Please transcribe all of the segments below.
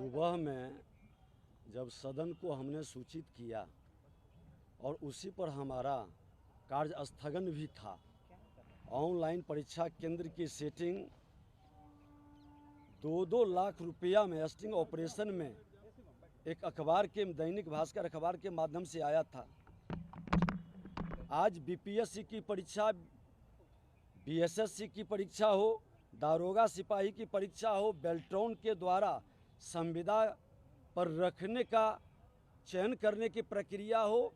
सुबह में जब सदन को हमने सूचित किया और उसी पर हमारा कार्य स्थगन भी था। ऑनलाइन परीक्षा केंद्र की सेटिंग 2-2 लाख रुपया में स्टिंग ऑपरेशन में एक अखबार के दैनिक भास्कर अखबार के माध्यम से आया था। आज बीपीएससी की परीक्षा, बीएसएससी की परीक्षा हो, दारोगा सिपाही की परीक्षा हो, बेल्ट्रॉन के द्वारा संविदा पर रखने का चयन करने की प्रक्रिया हो,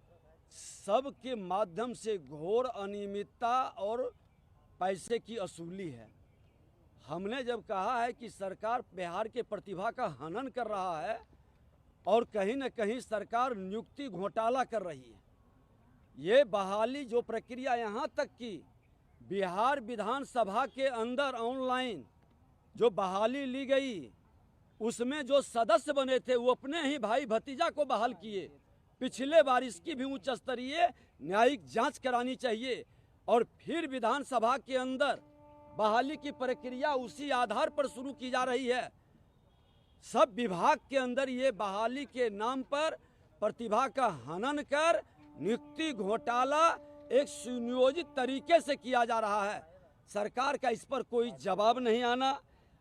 सब के माध्यम से घोर अनियमितता और पैसे की वसूली है। हमने जब कहा है कि सरकार बिहार के प्रतिभा का हनन कर रहा है और कहीं न कहीं सरकार नियुक्ति घोटाला कर रही है, ये बहाली जो प्रक्रिया यहाँ तक कि बिहार विधानसभा के अंदर ऑनलाइन जो बहाली ली गई, उसमें जो सदस्य बने थे वो अपने ही भाई भतीजा को बहाल किए। पिछले बार इसकी भी उच्च स्तरीय न्यायिक जांच करानी चाहिए और फिर विधानसभा के अंदर बहाली की प्रक्रिया उसी आधार पर शुरू की जा रही है। सब विभाग के अंदर ये बहाली के नाम पर प्रतिभा का हनन कर नियुक्ति घोटाला एक सुनियोजित तरीके से किया जा रहा है। सरकार का इस पर कोई जवाब नहीं आना।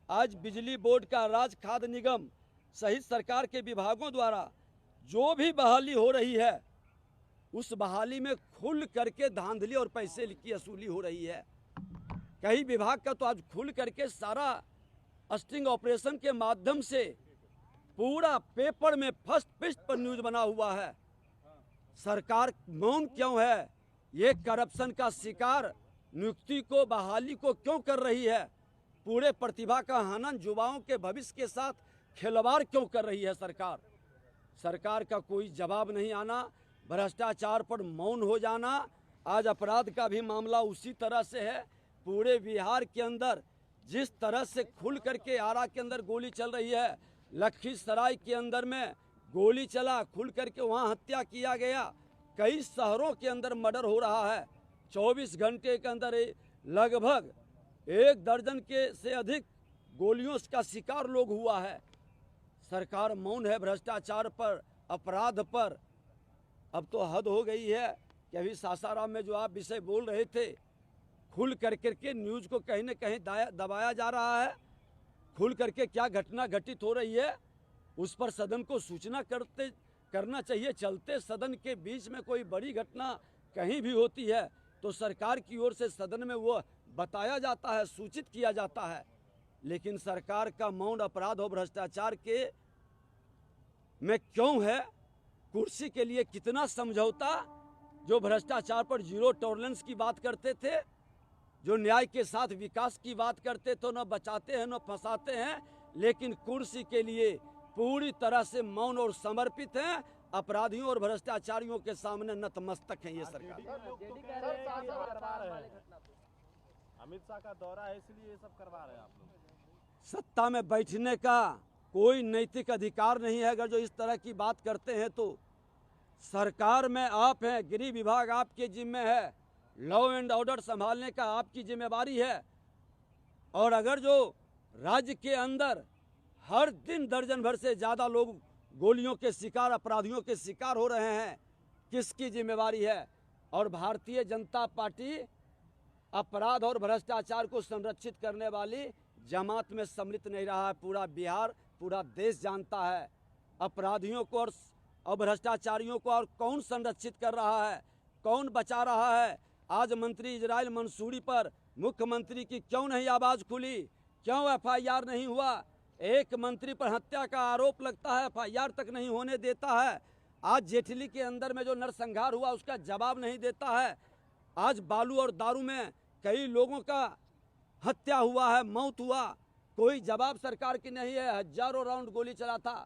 आज बिजली बोर्ड का, राज्य खाद्य निगम सहित सरकार के विभागों द्वारा जो भी बहाली हो रही है, उस बहाली में खुल करके धांधली और पैसे की वसूली हो रही है। कई विभाग का तो आज खुल करके सारा स्टिंग ऑपरेशन के माध्यम से पूरा पेपर में फर्स्ट पेज पर न्यूज बना हुआ है। सरकार मौन क्यों है? ये करप्शन का शिकार नियुक्ति को, बहाली को क्यों कर रही है? पूरे प्रतिभा का हनन, युवाओं के भविष्य के साथ खिलवाड़ क्यों कर रही है सरकार? सरकार का कोई जवाब नहीं आना, भ्रष्टाचार पर मौन हो जाना। आज अपराध का भी मामला उसी तरह से है। पूरे बिहार के अंदर जिस तरह से खुल करके आरा के अंदर गोली चल रही है, लखीसराय के अंदर में गोली चला, खुल करके वहाँ हत्या किया गया, कई शहरों के अंदर मर्डर हो रहा है। 24 घंटे के अंदर लगभग 1 दर्जन के से अधिक गोलियों का शिकार लोग हुआ है। सरकार मौन है भ्रष्टाचार पर, अपराध पर। अब तो हद हो गई है कि अभी सासाराम में जो आप विषय बोल रहे थे, खुल करके न्यूज को कहीं न कहीं दबाया जा रहा है। खुल करके क्या घटना घटित हो रही है उस पर सदन को सूचना करना चाहिए। चलते सदन के बीच में कोई बड़ी घटना कहीं भी होती है तो सरकार की ओर से सदन में वो बताया जाता है, सूचित किया जाता है। लेकिन सरकार का मौन अपराध और भ्रष्टाचार के में क्यों है? कुर्सी के लिए कितना समझौता, जो भ्रष्टाचार पर जीरो टॉलरेंस की बात करते थे, जो न्याय के साथ विकास की बात करते तो न बचाते हैं न फंसाते हैं, लेकिन कुर्सी के लिए पूरी तरह से मौन और समर्पित हैं। अपराधियों और भ्रष्टाचारियों के सामने नतमस्तक है ये सरकार। अमित शाह का दौरा है इसलिए ये सब करवा रहे हैं आप लोग। सत्ता में बैठने का कोई नैतिक अधिकार नहीं है अगर जो इस तरह की बात करते हैं तो। सरकार में आप हैं, गृह विभाग आपके जिम्मे है, लॉ एंड ऑर्डर संभालने का आपकी जिम्मेवारी है। और अगर जो राज्य के अंदर हर दिन दर्जन भर से ज़्यादा लोग गोलियों के शिकार, अपराधियों के शिकार हो रहे हैं, किसकी जिम्मेवारी है? और भारतीय जनता पार्टी अपराध और भ्रष्टाचार को संरक्षित करने वाली जमात में सम्मिलित नहीं रहा है। पूरा बिहार, पूरा देश जानता है अपराधियों को और भ्रष्टाचारियों को और कौन संरक्षित कर रहा है, कौन बचा रहा है। आज मंत्री इजराइल मंसूरी पर मुख्यमंत्री की क्यों नहीं आवाज़ खुली? क्यों FIR नहीं हुआ? एक मंत्री पर हत्या का आरोप लगता है, FIR तक नहीं होने देता है। आज जेठली के अंदर में जो नरसंहार हुआ उसका जवाब नहीं देता है। आज बालू और दारू में कई लोगों का हत्या हुआ है, मौत हुआ, कोई जवाब सरकार की नहीं है। हजारों राउंड गोली चला था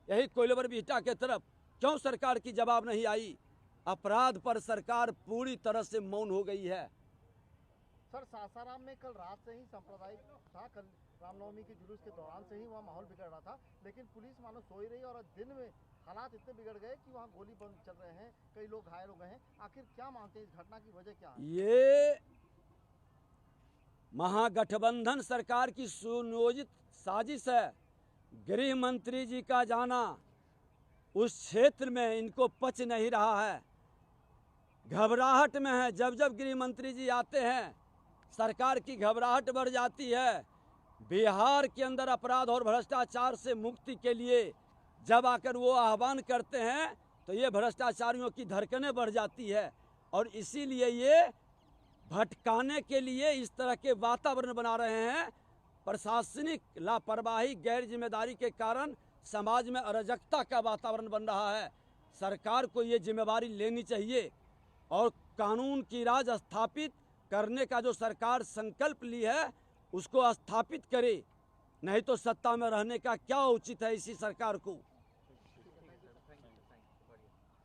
यही कोइलवर बिहटा के तरफ, क्यों सरकार की जवाब नहीं आई? अपराध पर सरकार पूरी तरह से मौन हो गई है। सर, सासाराम में कल रात से ही सांप्रदायिक था। कल रामनवमी के जुलूस के दौरान से ही वहाँ माहौल बिगड़ रहा था, लेकिन पुलिस मानो सोई रही और दिन में हालात इतने बिगड़ गए कि वहाँ गोली बंद चल रहे हैं, कई लोग घायल हो गए हैं। आखिर क्या मानते हैं, इस घटना की वजह क्या है? ये महागठबंधन सरकार की सुनियोजित साजिश है। गृह मंत्री जी का जाना उस क्षेत्र में इनको पच नहीं रहा है, घबराहट में है। जब जब गृह मंत्री जी आते हैं सरकार की घबराहट बढ़ जाती है। बिहार के अंदर अपराध और भ्रष्टाचार से मुक्ति के लिए जब आकर वो आह्वान करते हैं तो ये भ्रष्टाचारियों की धड़कनें बढ़ जाती है, और इसीलिए ये भटकाने के लिए इस तरह के वातावरण बना रहे हैं। प्रशासनिक लापरवाही, गैर जिम्मेदारी के कारण समाज में अराजकता का वातावरण बन रहा है। सरकार को ये जिम्मेदारी लेनी चाहिए और कानून की राज स्थापित करने का जो सरकार संकल्प ली है उसको स्थापित करे, नहीं तो सत्ता में रहने का क्या उचित है इसी सरकार को।